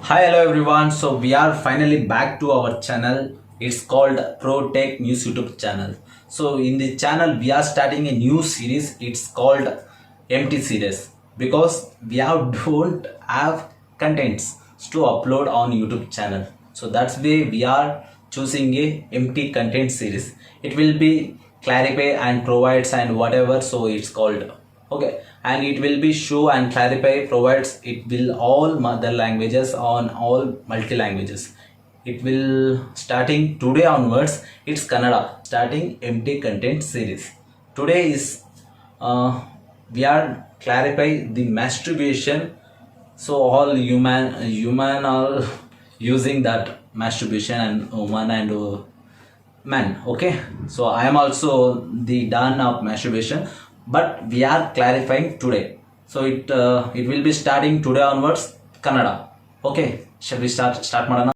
Hi, hello everyone. So we are finally back to our channel. It's called Pro Tech News YouTube channel. So in the channel we are starting a new series. It's called Empty Series because we don't have contents to upload on YouTube channel. So that's why we are choosing a empty content series. It will be clarify and provides and whatever. So it's called okay, and it will be show and clarify provides it will all mother languages on all multi languages. It will starting today onwards. It's Kannada starting empty content series. Today is we are clarify the masturbation. So all human are using that masturbation and woman and man. Okay, so I am also the done of masturbation, but we are clarifying today. So it will be starting today onwards Kannada. Okay, shall we start ಮಾಡೋಣ?